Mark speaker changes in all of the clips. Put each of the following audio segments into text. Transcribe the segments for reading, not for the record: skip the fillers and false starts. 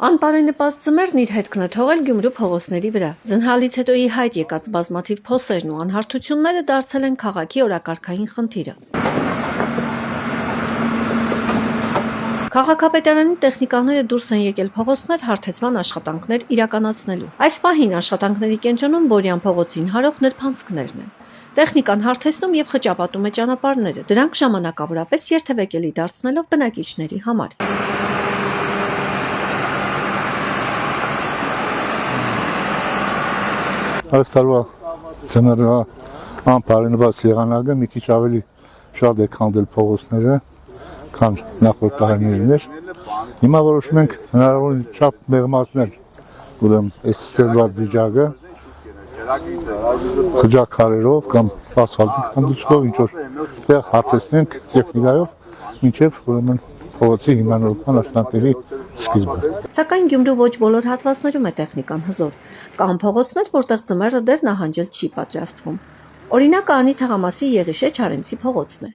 Speaker 1: Անպարենպաստ ձմեռն իր հետքն է թողել Գյումրու փողոցների վրա։ Ձնհալից հետո ի հայտ եկած բազմաթիվ փոսերն ու անհարթությունները դարձել են քաղաքի օրակարգային խնդիրը։ Քաղաքապետարանի տեխնիկաները դուրս են եկել փողոցներ հարթեցման աշխատանքներ իրականացնելու։ Այս պահին աշխատանքների կենտրոնում Բորյան փողոցին հարող նրբանցքներն են։ Տեխնիկան հարթեցնում եւ խճապատում է ճանապարհները, դրանք ժամանակավորապես երթևեկելի դարձնելով բնակիչների համար։
Speaker 2: Այս տարվա ձմեռվա անպարենպաստ եղանակը մի քիչ ավելի շատ է քանդել փողոցները, քան նախորդ տարիներին էր։ Հիմա որոշում ենք հնարավոր չափ մեղմացնել ուրեմն այս ստեղծված վիճակը խճաքարերով կամ ասֆալտի քանդուցով ինչ որ տեղ հարթեցնենք տեխնիկայով մինչև ուրեմն փողոցի հիմնանորոգման աշխատանքների սկիզբը։
Speaker 1: Սակայն Գյումրու ոչ բոլոր հատվածներում է տեխնիկան հզոր։ Կան փողոցներ, որտեղ ձմեռը դեռ նահանջել չի պատրաստվում։ Օրինակը Անի թաղամասի Եղիշե Չարենցի փողոցն է։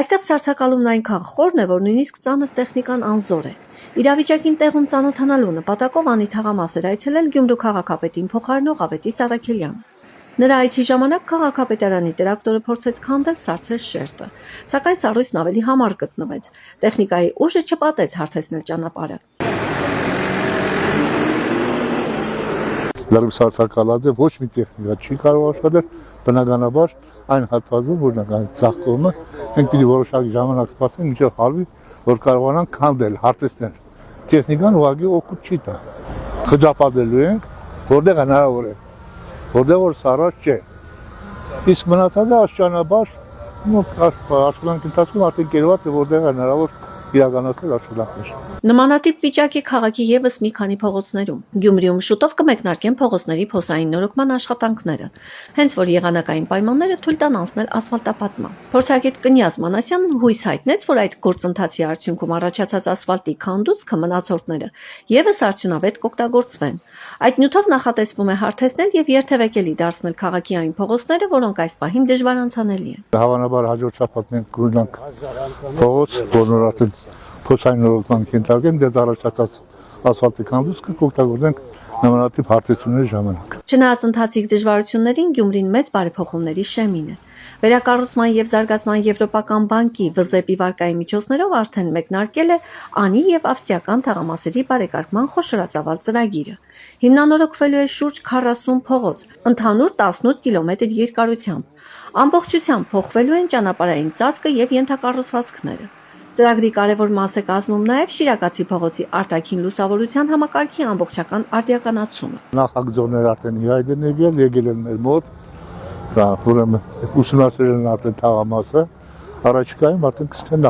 Speaker 1: Այստեղ սառցակալումն այնքան խորն է, որ նույնիսկ ծանր տեխնիկան անզոր է։ Իրավիճակին տեղում ծանոթանալու նպատակով Անի թաղամաս էր այցելել Գյումրու քաղաքապետին փոխարինող Ավետիս Առաքելյանը։ Նրա այցի ժամանակ քաղաքապետարանի տրակտորը փորձեց քանդել սառցել շերտը, սակայն սառույցն ավելի համառ գտնվեց։ Տեխնիկայի ուժը չպատեց հարթեցնել ճանապարհը։
Speaker 2: Լրիվ սառցակալած է, ոչ մի տեխնիկա չի կարող աշխատել, բնականաբար այն հատվածում, որ ցախ կողմը, մենք պիտի որոշակի ժամանակ սպասենք, մինչև հալվի, որ կարողանանք քանդել, հարթեցնել։ Տեխնիկան ուղղակի օգուտ չի տա։ Խճապատելու ենք, որտեղ հնարավոր է, որտեղ որ սառած չէ։ Իսկ մնացածը աշճանաբար աշխատանքի ընթացքում արդեն կերված է, որտեղ հնարավոր իրականացնել աշխատանքներ։
Speaker 1: Նմանատիպ վիճակ է քաղաքի եւս մի քանի փողոցներում։ Գյումրիում շուտով կմեկնարկեն փողոցների փոսային նորոգման աշխատանքները, հենց որ եղանակային պայմանները թույլ տան անցնել ասֆալտապատման։ Փորձագետ Կնյազ Մանասյանն հույս հայտնեց, որ այդ գործընթացի արդյունքում առաջացած ասֆալտի քանդուցքը մնացորդները եւս արդյունավետ կօգտագործվեն։ Այդ նյութով նախատեսվում է հարթեցնել եւ երթևեկելի դարձնել քաղաքի այն փողոցները, որոնք այս պահին դժվար անցանելի են։
Speaker 2: Հավանաբար հաջորդ շաբաթ մենք կունենանք փողոց, որն արդեն փոսային նորոգման կենտրոն դեռ առաջացած ասֆալտի քանդուցքը կօգտագործենք նմանատիպ հարթեցումների ժամանակ։
Speaker 1: Չնայած ընթացիկ դժվարություններին Գյումրին մեծ բարեփոխումների շեմին է։ Վերակառուցման եւ զարգացման Եվրոպական բանկի ՎԶՊ-ի վարկայի միջոցներով արդեն մեկնարկել է Անի եւ ավստրիական թաղամասերի բարեկարգման խոշորածավալ ծրագիրը։ Հիմնանորոգվելու է շուրջ 40 փողոց, ընդհանուր 18 կիլոմետր երկարությամբ։ Ամբողջությամբ փոխվելու են ճանապարհային ծածկը եւ ենթակառուցվածքները։ Ծրագրի կարևոր մաս է կազմում նաև Շիրակացի փողոցի արտաքին լուսավորության համակարգի ամբողջական արդիականացումը։
Speaker 2: Նախագծողները արդեն իհայտ են եկել են մեր մոտ, ուրեմն ուսումնասիրել են արդեն թաղամասը, առաջիկայում արդեն կսկսեն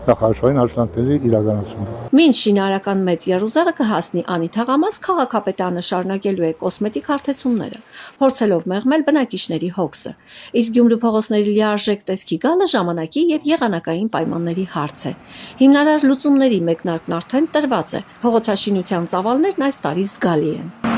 Speaker 2: նախարարային աշխատանքների իրականացումը։
Speaker 1: Մինչ շինարարական մեծ եռուզառը կհասնի Անի թաղամաս, քաղաքապետարանը շարունակելու է կոսմետիկ հարթեցումները, փորձելով մեղմել բնակիչների հոգսը։ Իսկ Գյումրու փողոցների լիարժեք տեսքի գալը ժամանակի եւ եղանակային պայմանների հարց է։ Հիմնարար լուծումների մեկնարկն արդեն տրված է։ Փողոցաշինության ծավալներն այս տարի զգալի են։